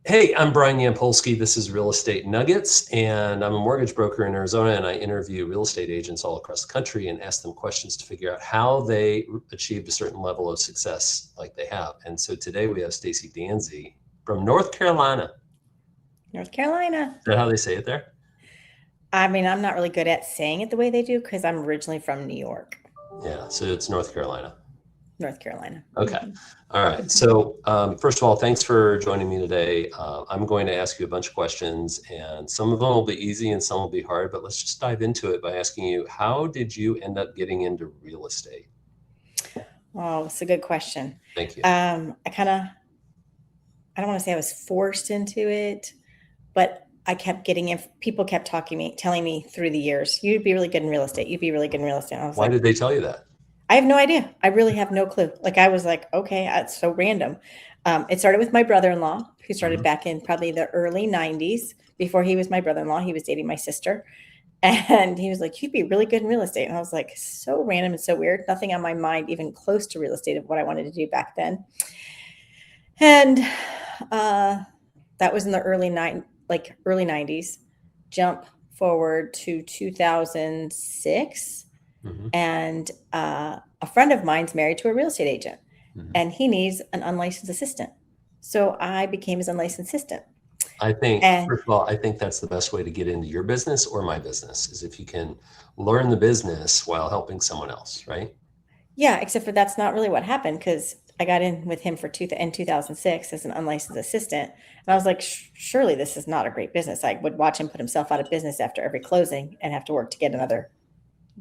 Hey, I'm Brian Yampolsky. This is Real Estate Nuggets, and I'm a mortgage broker in Arizona, and I interview real estate agents all across the country and ask them questions to figure out how they achieved a certain level of success like they have. And so today we have Stacy Danzey from North Carolina. North Carolina. Is that how they say it there? I mean, I'm not really good at saying it the way they do because I'm originally from New York, Yeah, so it's North Carolina. North Carolina. Okay. All right. So first of all, thanks for joining me today. I'm going to ask you a bunch of questions, and some of them will be easy and some will be hard, but let's just dive into it by asking you, how did you end up getting into real estate? Oh, it's a good question. Thank you. I don't want to say I was forced into it, but I kept getting in. People kept telling me through the years, you'd be really good in real estate. You'd be really good in real estate. And I was Why like, did they tell you that? I have no idea. I really have no clue. Like I was like, okay, that's so random. It started with my brother-in-law, who started Mhm. back in probably the early '90s. Before he was my brother-in-law, he was dating my sister, and he was like, "You'd be really good in real estate." And I was like, so random and so weird. Nothing on my mind even close to real estate of what I wanted to do back then. And uh, that was in the early '90s. Jump forward to 2006, Mhm. and a friend of mine's married to a real estate agent, Mhm. and he needs an unlicensed assistant. So I became his unlicensed assistant. I think, And first of all, I think that's the best way to get into your business or my business is if you can learn the business while helping someone else, right? yeah, except for that's not really what happened because I got in with him in 2006 as an unlicensed assistant. And I was like, surely this is not a great business. I would watch him put himself out of business after every closing and have to work to get another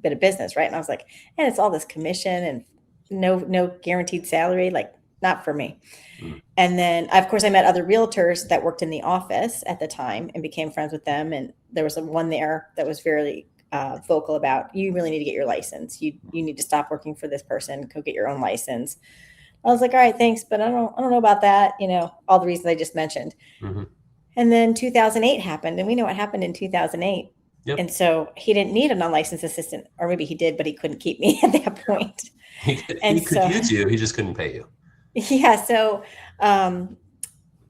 bit of business, right? And I was like, and it's all this commission and no guaranteed salary, like not for me. Mm. And then, of course, I met other realtors that worked in the office at the time and became friends with them. And there was one there that was very vocal about, you really need to get your license. You need to stop working for this person. Go get your own license. I was like, all right, thanks, but I don't know about that. All the reasons I just mentioned. Mhm. And then 2008 happened, and we know what happened in 2008. Yep. And so he didn't need an unlicensed assistant, or maybe he did, but he couldn't keep me at that point. And He could so, use you, he just couldn't pay you. yeah, so um,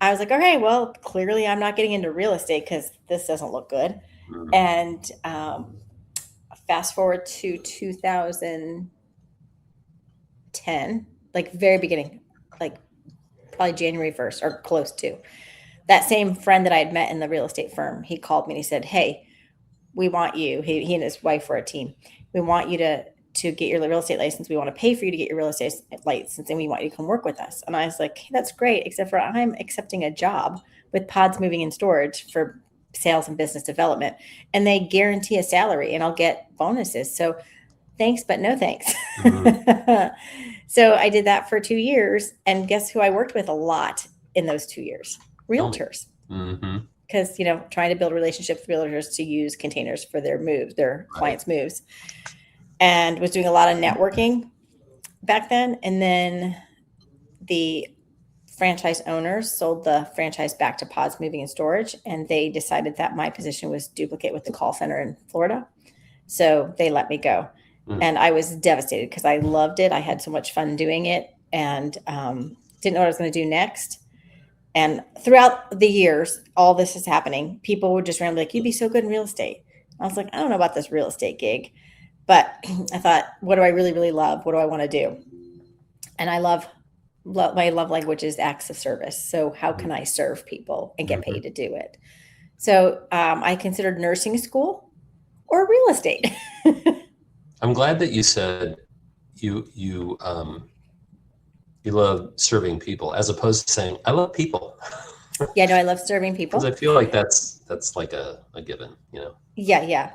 I was like, okay, well, clearly I'm not getting into real estate because this doesn't look good. Mhm. And fast forward to 2010, like very beginning, like probably January 1st or close to. That same friend that I had met in the real estate firm, he called me and he said, hey, we want you. He and his wife were a team. We want you to get your real estate license. We want to pay for you to get your real estate license, and we want you to come work with us. And I was like, hey, that's great, except for I'm accepting a job with Pods Moving and Storage for sales and business development, and they guarantee a salary, and I'll get bonuses. So thanks, but no thanks. Mhm. So I did that for 2 years, and guess who I worked with a lot in those 2 years? Tell me. Realtors, Mhm. because trying to build relationships with realtors to use containers for their moves, their Right. clients moves, and was doing a lot of networking back then. And then the franchise owners sold the franchise back to Pods Moving and Storage, and they decided that my position was duplicate with the call center in Florida, so they let me go. Mm. And I was devastated because I loved it. I had so much fun doing it, and didn't know what I was going to do next. And throughout the years, all this is happening. People would just randomly like, "You'd be so good in real estate." I was like, "I don't know about this real estate gig," but I thought, "What do I really, really love? What do I want to do?" And I my love language is acts of service. So how Mhm. can I serve people and get Mhm. paid to do it? So I considered nursing school or real estate. I'm glad that you said you you love serving people as opposed to saying, "I love people," Yeah, no, I love serving because I people. feel like that's like a given, you know? Yeah, yeah.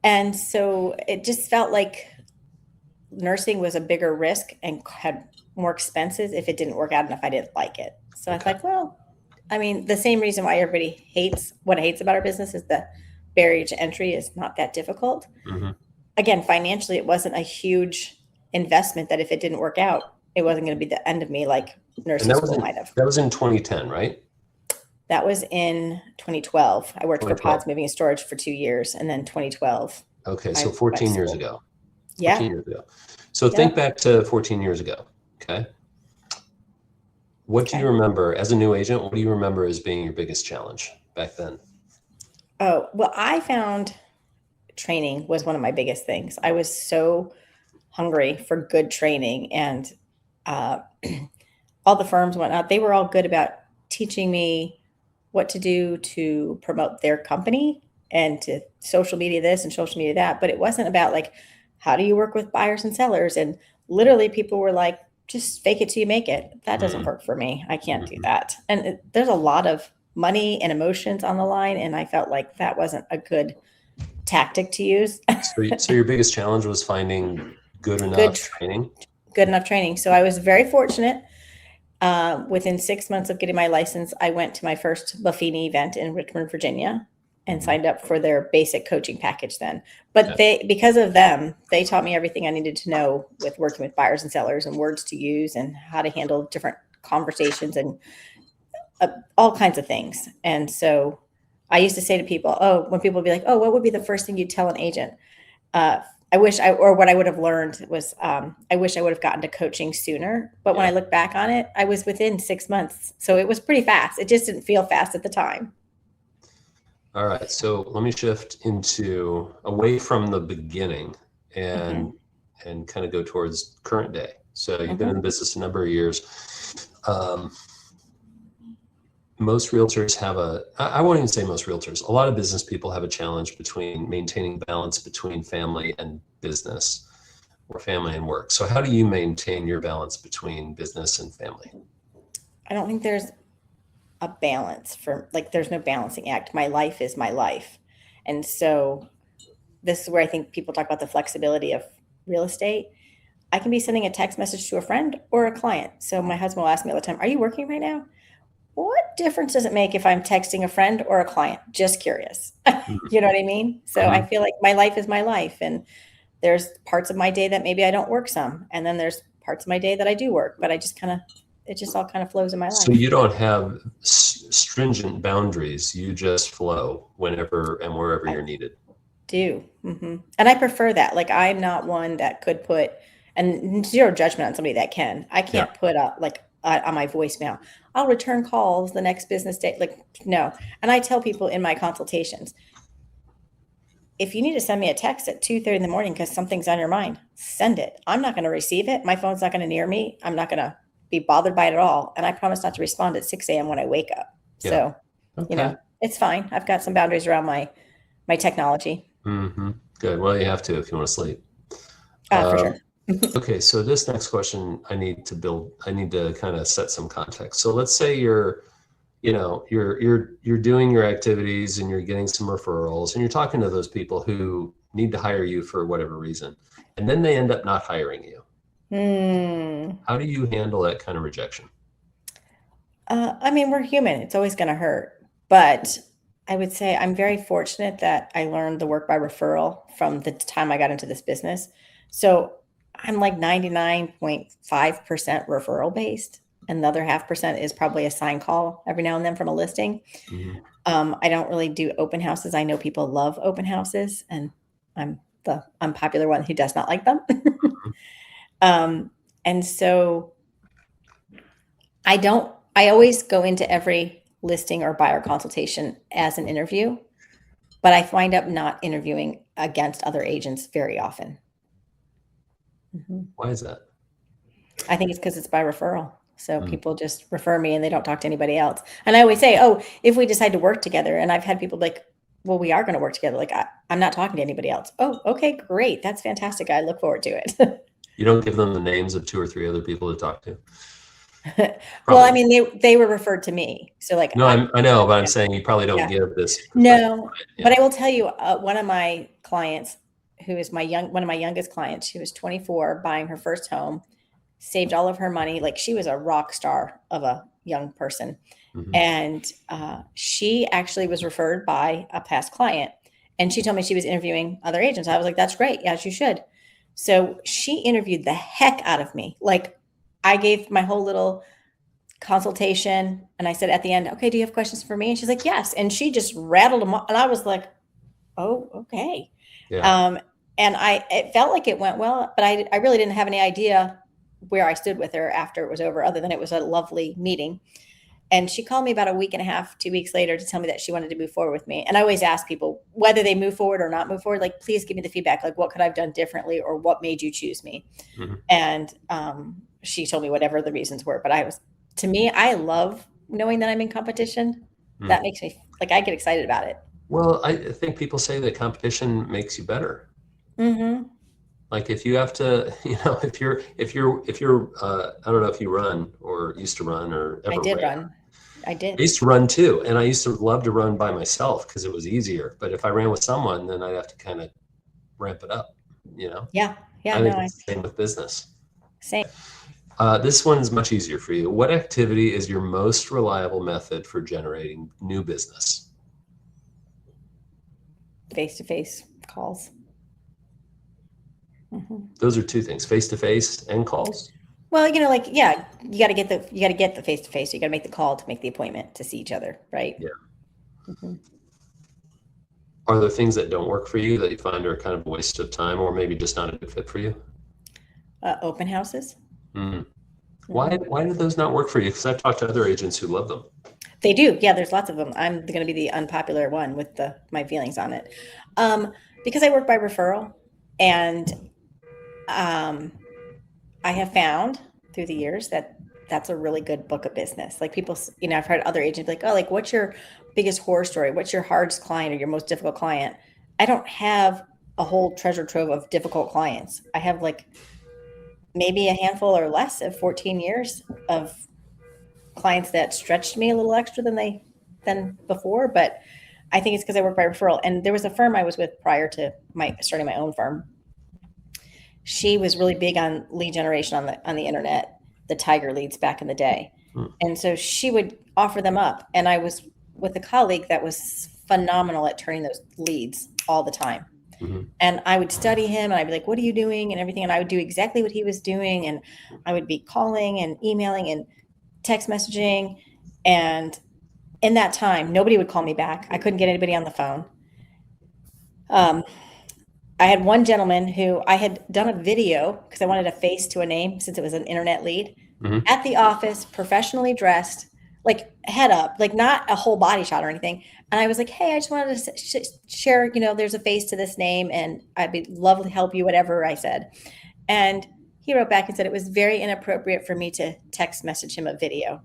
And so it just felt like nursing was a bigger risk and had more expenses if it didn't work out and if I didn't like it. So I Okay. thought, well, I mean, the same reason why everybody hates about our business is the barrier to entry is not that difficult. Mhm. Again, financially, it wasn't a huge investment that if it didn't work out, it wasn't going to be the end of me like And nursing school might have. that was in 2010, right? That was in 2012. I worked for 2012. Pods Moving and Storage for 2 years, and then 2012, Okay, I so went to 14 years school. ago. Yeah, 14 years ago. So think yep. back to 14 years ago. Okay. What do Okay. you remember as a new agent? What do you remember as being your biggest challenge back then? Oh, well, I found training was one of my biggest things. I was so hungry for good training, and uh, all the firms went out. They were all good about teaching me what to do to promote their company and to social media this and social media that. But it wasn't about like, how do you work with buyers and sellers? And literally, people were like, just fake it till you make it. That doesn't Mm-hmm. work for me. I can't do Mm-hmm. that. And there's a lot of money and emotions on the line. And I felt like that wasn't a good tactic to use. So your biggest challenge was finding good good, enough training? good enough training. So I was very fortunate. Within 6 months of getting my license, I went to my first Buffini event in Richmond, Virginia, and Mhm. signed up for their basic coaching package then. But Yeah. because of them, they taught me everything I needed to know with working with buyers and sellers and words to use and how to handle different conversations and all kinds of things. And so I used to say to people, oh, when people would be like, oh, what would be the first thing you'd tell an agent? Uh, or what I would have learned was, I wish I would have gotten to coaching sooner. But when Yeah. I look back on it, I was within 6 months. So it was pretty fast. It just didn't feel fast at the time. All right. So let me shift into away from the beginning Hmm. and kind of go towards current day. So you've been in Hmm. the business a number of years. Most realtors have I won't even say most realtors, a lot of business people have a challenge between maintaining balance between family and business or family and work. So how do you maintain your balance between business and family? I don't think there's a balance for like, there's no balancing act. My life is my life. And so this is where I think people talk about the flexibility of real estate. I can be sending a text message to a friend or a client. So my husband will ask me all the time, are you working right now? What difference does it make if I'm texting a friend or a client? Just curious. You know what I mean? So I Mhm. feel like my life is my life. And there's parts of my day that maybe I don't work some. And then there's parts of my day that I do work, but it just all kind of flows in my So life. you don't have stringent boundaries. You just flow whenever and wherever I you're needed. do. And I prefer that. Like, I'm not one that could put, and zero judgment on somebody that can. I Yeah. can't put up like on my voicemail, I'll return calls the next business day. Like, no. And I tell people in my consultations, if you need to send me a text at 2:30 in the morning because something's on your mind, send it. I'm not going to receive it. My phone's not going to near me. I'm not going to be bothered by it at all. And I promise not to respond at 6 a.m. when I wake up. Yeah. So, Okay. it's fine. I've got some boundaries around my technology. Mm-hmm. Good. Well, you have to if you want to sleep. For sure. Um, okay. So this next question, I need to kind of set some context. So let's say you're doing your activities and you're getting some referrals and you're talking to those people who need to hire you for whatever reason, and then they end up not hiring you. Hmm. How do you handle that kind of rejection? I mean, we're human. It's always going to hurt. But I would say I'm very fortunate that I learned the work by referral from the time I got into this business. So I'm like 99.5% referral based. And the other half percent is probably a sign call every now and then from a listing. Mhm. I don't really do open houses. I know people love open houses, and I'm the unpopular one who does not like them. um, and so I always go into every listing or buyer consultation as an interview, but I wind up not interviewing against other agents very often. Mhm. Why is that? I think it's because it's by referral. So Mm. people just refer me and they don't talk to anybody else. And I always say, oh, if we decide to work together, and I've had people like, well, we are going to work together. Like, I'm not talking to anybody else. Oh, okay, great. That's fantastic. I look forward to it. You don't give them the names of two or three other people to talk to? Well, I Probably. mean, they were referred to me. So like, No, I know, but I'm yeah. saying you probably don't Yeah. give this prospective No, client. but Yeah. I will tell you, one of my clients, who is one of my youngest clients, she was 24, buying her first home, saved all of her money. Like, she was a rock star of a young person, Mhm. and she actually was referred by a past client. And she told me she was interviewing other agents. I was like, "That's great. Yes, you should." So she interviewed the heck out of me. Like, I gave my whole little consultation, and I said at the end, okay, do you have questions for me? And she's like, yes. And she just rattled them off, and I was like, oh, okay. Yeah. um, and it felt like it went well, but I really didn't have any idea where I stood with her after it was over, other than it was a lovely meeting. And she called me about a week and a half, 2 weeks later to tell me that she wanted to move forward with me. And I always ask people whether they move forward or not move forward, like, please give me the feedback. Like, what could I have done differently, or what made you choose me? Mm-hmm. And she told me whatever the reasons were. But to me, I love knowing that I'm in competition. Mm-hmm. That makes me, like, I get excited about it. Well, I think people say that competition makes you better. Mm-hmm. Like if you have to, if you're, I don't know if you run or used to run or ever I did ran. run. I did. I used to run too. And I used to love to run by myself because it was easier. But if I ran with someone, then I'd have to kind of ramp it up, Yeah. Yeah. I think No, it's the same with business. same. This one is much easier for you. What activity is your most reliable method for generating new business? Face-to-face calls. Mm-hmm. Those are two things: face-to-face and calls. Well, like, yeah, you got to get the face-to-face. You got to make the call to make the appointment to see each other, right? Yeah. Mm-hmm. Are there things that don't work for you that you find are kind of a waste of time, or maybe just not a good fit for you? Open houses. Mm. Why do those not work for you? Because I've talked to other agents who love them. They do. Yeah, there's lots of them. I'm going to be the unpopular one with my feelings on it. Because I work by referral, and I have found through the years that that's a really good book of business. Like people, I've heard other agents be like, oh, like, what's your biggest horror story? What's your hardest client or your most difficult client? I don't have a whole treasure trove of difficult clients. I have like maybe a handful or less of 14 years of clients that stretched me a little extra than before. But I think it's because I work by referral. And there was a firm I was with prior to starting my own firm. She was really big on lead generation on the internet, the Tiger leads back in the day. And so she would offer them up. And I was with a colleague that was phenomenal at turning those leads all the time. Mm-hmm. And I would study him and I'd be like, what are you doing? And everything. And I would do exactly what he was doing. And I would be calling and emailing and text messaging. And in that time, nobody would call me back. I couldn't get anybody on the phone. I had one gentleman who I had done a video because I wanted a face to a name since it was an internet lead, at the office, professionally dressed, like head up, like not a whole body shot or anything. And I was like, hey, I just wanted to share, there's a face to this name and I'd be love to help you, whatever I said. And he wrote back and said it was very inappropriate for me to text message him a video.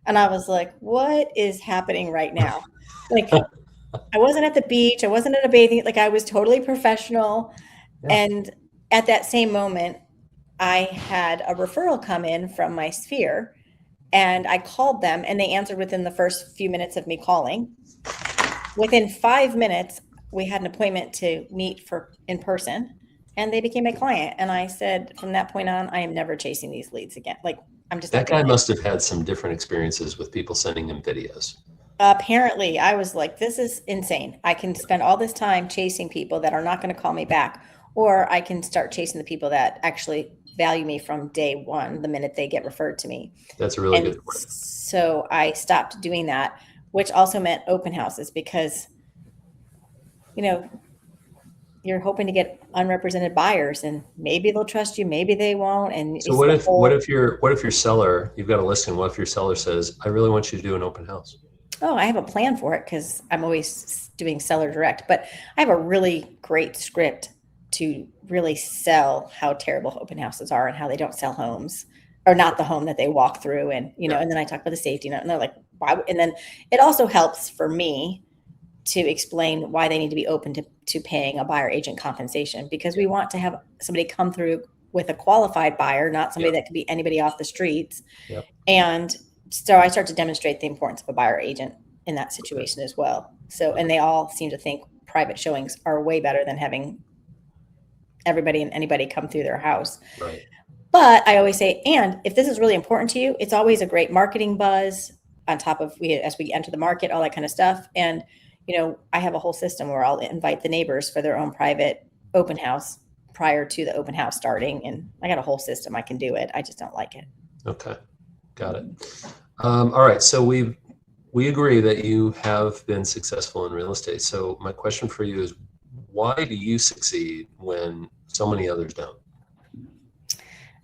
And I was like, what is happening right now? Like, I wasn't at the beach. I wasn't at a bathing. Like, I was totally professional. Yeah. And at that same moment, I had a referral come in from my sphere and I called them and they answered within the first few minutes of me calling. Within 5 minutes, we had an appointment to meet in person and they became a client. And I said, from that point on, I am never chasing these leads again. Like, I'm just that guy must have had some different experiences with people sending him videos. Apparently, I was like, this is insane. I can spend all this time chasing people that are not going to call me back, or I can start chasing the people that actually value me from day one, the minute they get referred to me. That's a really good point. So I stopped doing that, which also meant open houses because, you're hoping to get unrepresented buyers and maybe they'll trust you, maybe they won't. And so what if your seller, you've got a listing, what if your seller says, I really want you to do an open house? Oh, I have a plan for it because I'm always doing seller direct, but I have a really great script to really sell how terrible open houses are and how they don't sell homes or not the home that they walk through. And, and then I talk about the safety note and they're like, why? And then it also helps for me to explain why they need to be open to paying a buyer agent compensation because we want to have somebody come through with a qualified buyer, not somebody that could be anybody off the streets. Yep. And so I start to demonstrate the importance of a buyer agent in that situation as well. So, and they all seem to think private showings are way better than having everybody and anybody come through their house. Right. But I always say, and if this is really important to you, it's always a great marketing buzz on top of as we enter the market, all that kind of stuff. And, I have a whole system where I'll invite the neighbors for their own private open house prior to the open house starting. And I got a whole system. I can do it. I just don't like it. Okay. Got it. All right. So we agree that you have been successful in real estate. So my question for you is, why do you succeed when so many others don't?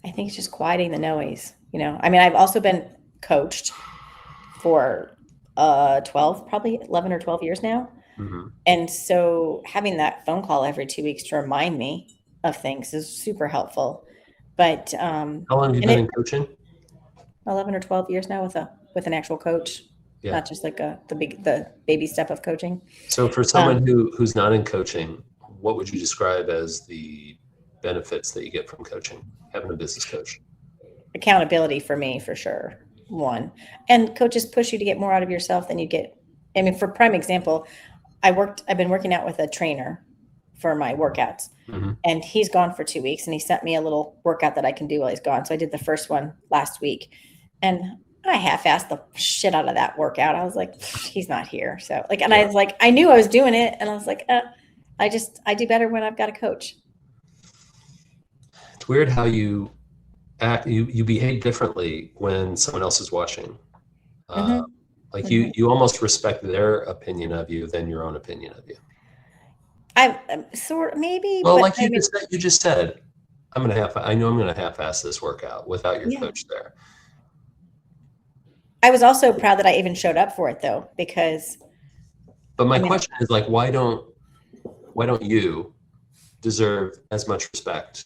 I think it's just quieting the noise. I mean, I've also been coached for 12, probably 11 or 12 years now. Hmm. And so having that phone call every 2 weeks to remind me of things is super helpful. But How long have you and been it in coaching? 11 or 12 years now with an actual coach, Yeah. not just like the baby step of coaching. So for Um, someone who's not in coaching, what would you describe as the benefits that you get from coaching, having a business coach? Accountability for me, for sure. One. And coaches push you to get more out of yourself than you get. I mean, for prime example, I've been working out with a trainer for my workouts, Hmm. and he's gone for 2 weeks, and he sent me a little workout that I can do while he's gone. So I did the first one last week, and I half-assed the shit out of that workout. I was like, he's not here. So like, and I Yeah. was like, I knew I was doing it, and I was like, I do better when I've got a coach. It's weird how you act, you behave differently when someone else is watching. Uh, Hmm. like Hmm. you almost respect their opinion of you than your own opinion of you. I'm sort maybe, Well, but like I mean, you just said, I know I'm gonna half-ass this workout without your yeah. coach there. I was also proud that I even showed up for it though, because But my I mean, question is like, why don't you deserve as much respect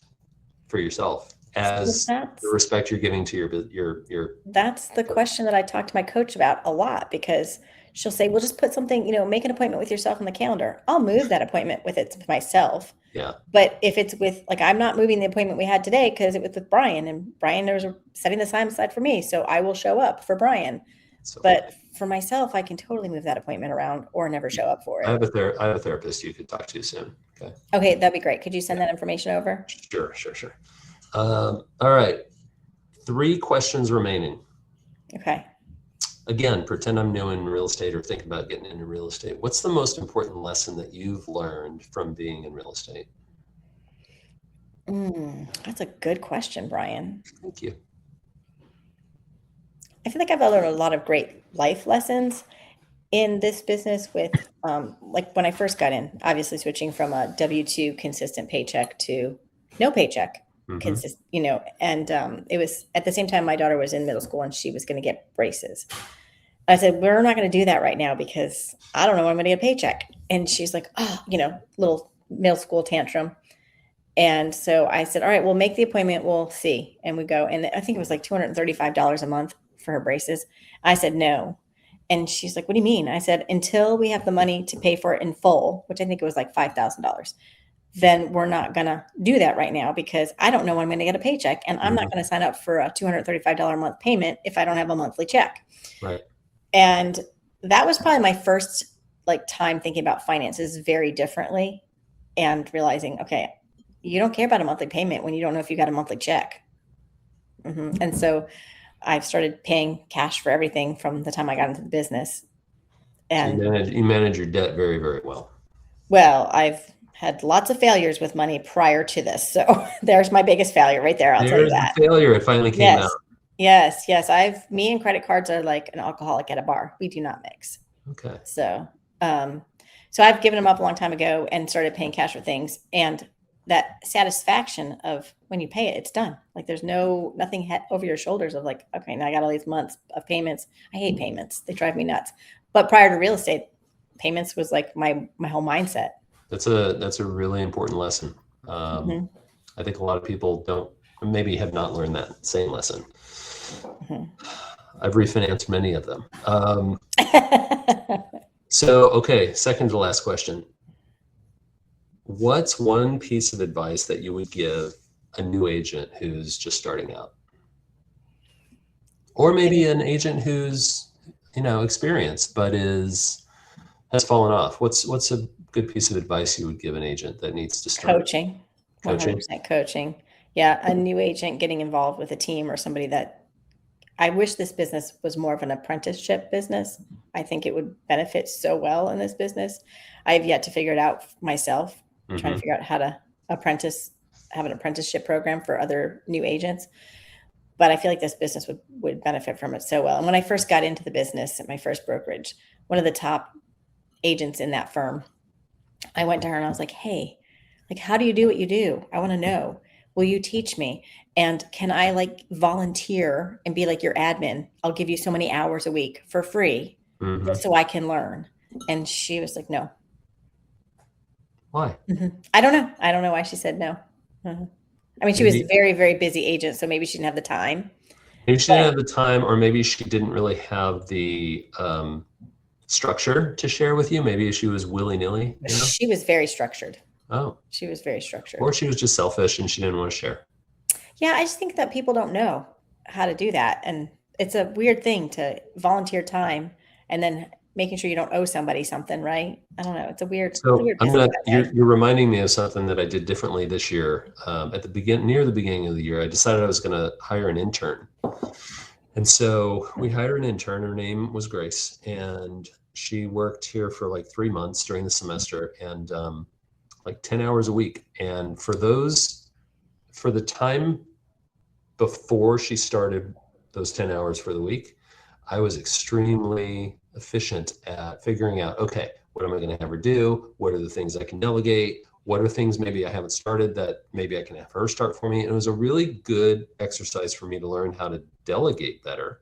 for yourself well, as the respect you're giving to your that's the coach? question that I talk to my coach about a lot, because she'll say, "Well, just put something, make an appointment with yourself on the calendar." I'll move that appointment with it to myself. Yeah. But if it's with, like, I'm not moving the appointment we had today because it was with Brian, and Brian knows setting the time aside for me, so I will show up for Brian. So funny. But for myself, I can totally move that appointment around or never show up for it. I have a therapist you could talk to soon. Okay. Okay, that'd be great. Could you send Yeah. that information over? Sure, sure, sure. All right. Three questions remaining. Okay. Again, pretend I'm new in real estate or think about getting into real estate. What's the most important lesson that you've learned from being in real estate? That's a good question, Brian. Thank you. I feel like I've learned a lot of great life lessons in this business with, like when I first got in, obviously switching from a W-2 consistent paycheck to no paycheck Hmm. and it was at the same time my daughter was in middle school and she was going to get braces. I said, we're not going to do that right now because I don't know when I'm going to get a paycheck. And she's like, oh, little middle school tantrum. And so I said, all right, we'll make the appointment. We'll see. And we go. And I think it was like $235 a month for her braces. I said, no. And she's like, what do you mean? I said, until we have the money to pay for it in full, which I think it was like $5,000, then we're not going to do that right now because I don't know when I'm going to get a paycheck. And I'm not Hmm. going to sign up for a $235 a month payment if I don't have a monthly check. Right. And that was probably my first like time thinking about finances very differently and realizing, okay, you don't care about a monthly payment when you don't know if you got a monthly check. And so I've started paying cash for everything from the time I got into the business. So And you manage your debt very, very well. well, I've had lots of failures with money prior to this. So there's my biggest failure right there. I'll tell you There's the that. failure. It finally came out. Yes. Yes. Yes. Me and credit cards are like an alcoholic at a bar. We do not mix. Okay. So, um, so I've given them up a long time ago and started paying cash for things. And that satisfaction of when you pay it, it's done. Like there's nothing over your shoulders of like, okay, now I got all these months of payments. I hate payments. They drive me nuts. But prior to real estate, payments was like my whole mindset. That's a really important lesson. Um, Hmm. I think a lot of people don't maybe have not learned that same lesson. Hmm. I've refinanced many of them. So, okay, second to last question. What's one piece of advice that you would give a new agent who's just starting out? Or maybe an agent who's, experienced but has fallen off. What's a good piece of advice you would give an agent that needs to start Coaching, coaching? 100% coaching. Yeah, a new agent getting involved with a team or somebody that I wish this business was more of an apprenticeship business. I think it would benefit so well in this business. I have yet to figure it out myself, trying to Hmm. figure out how to have an apprenticeship program for other new agents. But I feel like this business would benefit from it so well. And when I first got into the business at my first brokerage, one of the top agents in that firm, I went to her and I was like, hey, like, how do you do what you do? I want to know. will you teach me? And can I like volunteer and be like your admin? I'll give you so many hours a week for free Hmm. just so I can learn. And she was like, no. Why? I don't know. I don't know why she said no. Mhm. I mean, she was a Maybe very, very busy agent, so maybe she didn't have the time. maybe she But didn't have the time, or maybe she didn't really have the structure to share with you. Maybe she was willy-nilly, you know? she was very structured. Oh, She was very structured. or she was just selfish and she didn't want to share. Yeah, I just think that people don't know how to do that. And it's a weird thing to volunteer time and then making sure you don't owe somebody something, right? I don't know. It's a So weird business that way. you're reminding me of something that I did differently this year. At near the beginning of the year, I decided I was going to hire an intern. And so we hired an intern. Her name was Grace, and she worked here for like 3 months during the semester, and like 10 hours a week. And for the time before she started those 10 hours for the week, I was extremely efficient at figuring out, okay, what am I going to have her do? What are the things I can delegate? What are things maybe I haven't started that maybe I can have her start for me? And it was a really good exercise for me to learn how to delegate better.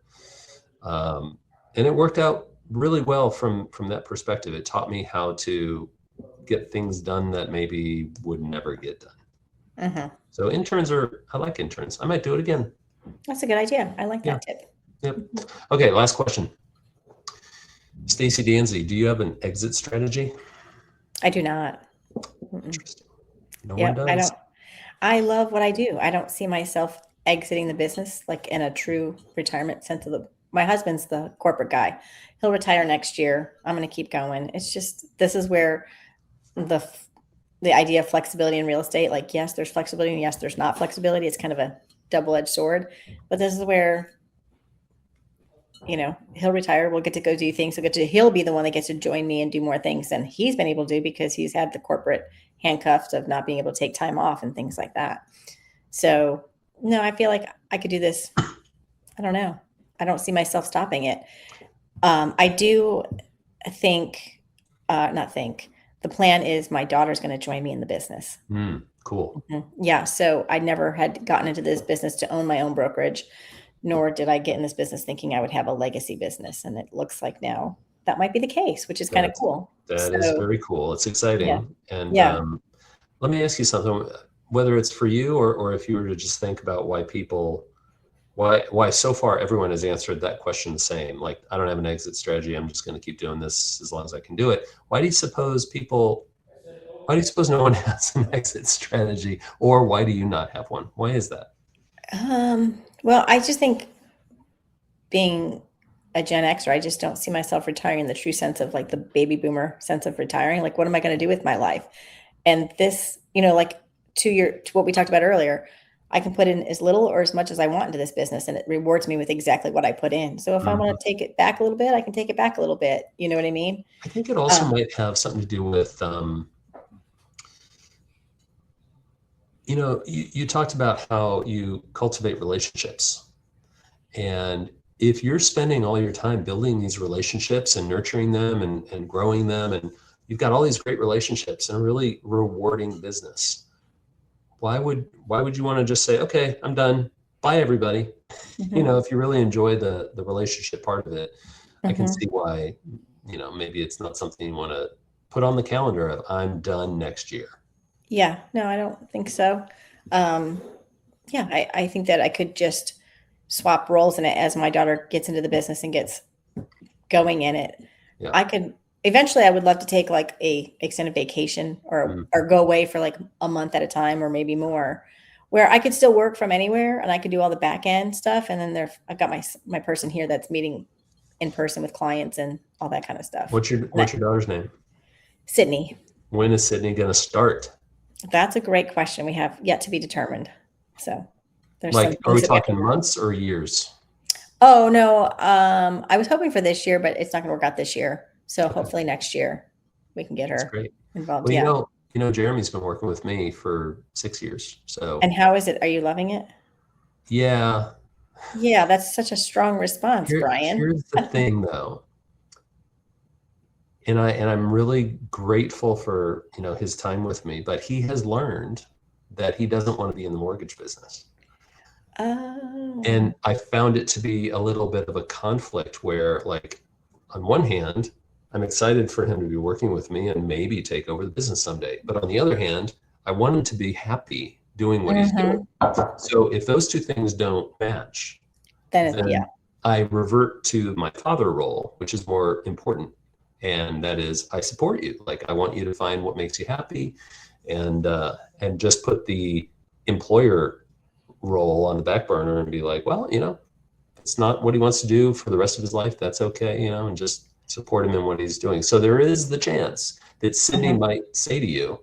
And it worked out really well from that perspective. It taught me how to get things done that maybe would never get done. Hmm. So I like interns. I might do it again. That's a good idea. I like Yeah. that tip. Yep. Okay, last question. Stacy Danzey, do you have an exit strategy? I do not. Mm-mm. Interesting. No one Yep. I does. don't. I love what I do. I don't see myself exiting the business like in a true retirement sense of the. My husband's the corporate guy. He'll retire next year. I'm going to keep going. It's just this is where the the idea of flexibility in real estate, like yes, there's flexibility and yes, there's not flexibility. It's kind of a double-edged sword. But this is where, he'll retire. We'll get to go do things. He'll be the one that gets to join me and do more things than he's been able to do because he's had the corporate handcuffs of not being able to take time off and things like that. So no, I feel like I could do this. I don't know. I don't see myself stopping it. I do think, not think, the plan is my daughter's going to join me in the business. Cool. Yeah. So I never had gotten into this business to own my own brokerage, nor did I get in this business thinking I would have a legacy business. And it looks like now that might be the case, which is kind of That's, cool. that is So very cool. It's yeah, exciting. And yeah. let me ask you something, whether it's for you or if you were to just think about why so far everyone has answered that question the same. Like, I don't have an exit strategy. I'm just going to keep doing this as long as I can do it. Why do you suppose no one has an exit strategy, or why do you not have one? Why is that? Well, I just think being a Gen Xer, I just don't see myself retiring in the true sense of like the baby boomer sense of retiring. Like, what am I going to do with my life? And this, like to what we talked about earlier, I can put in as little or as much as I want into this business, and it rewards me with exactly what I put in. So if I Mhm. want to take it back a little bit, I can take it back a little bit. You know what I mean? I think it also might have something to do with, you talked about how you cultivate relationships. And if you're spending all your time building these relationships and nurturing them and growing them, and you've got all these great relationships and a really rewarding business, why would you want to just say, okay, I'm done. Bye, everybody. Mhm, If you really enjoy the relationship part of it, I can mhm. see why, maybe it's not something you want to put on the calendar of I'm done next year. Yeah, no, I don't think so. Um, yeah, I think that I could just swap roles in it as my daughter gets into the business and gets going in it. Yeah. I could eventually I would love to take like a extended vacation or Mhm. or go away for like a month at a time or maybe more where I could still work from anywhere and I could do all the back end stuff and then I've got my person here that's meeting in person with clients and all that kind of stuff. What's your And what's your daughter's name? Sydney, When is Sydney going to start? that's a great question. We have yet to be determined. So there's some Like, are we things that we have to talking work. months or years? Oh no, I was hoping for this year, but it's not going to work out this year. So Okay, hopefully next year we can get that's her great. involved. Well, Yeah. Jeremy's been working with me for 6 years. So And how is it? Are you loving it? yeah, Yeah, that's such a strong response, Brian. here's the thing though. And I'm really grateful for, his time with me, but he has learned that he doesn't want to be in the mortgage business. Oh. And I found it to be a little bit of a conflict where, like, on one hand, I'm excited for him to be working with me and maybe take over the business someday. But on the other hand, I want him to be happy doing what he's doing. So if those two things don't match, then I revert to my father role, which is more important. And that is, I support you. Like, I want you to find what makes you happy, and just put the employer role on the back burner and be like, well, it's not what he wants to do for the rest of his life. That's okay, and just support him in what he's doing. So there is the chance that Cindy might say to you,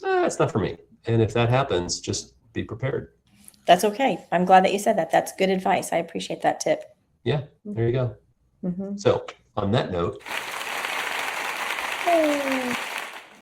it's not for me. And if that happens, just be prepared. That's okay. I'm glad that you said that. That's good advice. I appreciate that tip. Yeah, there you go. So on that note.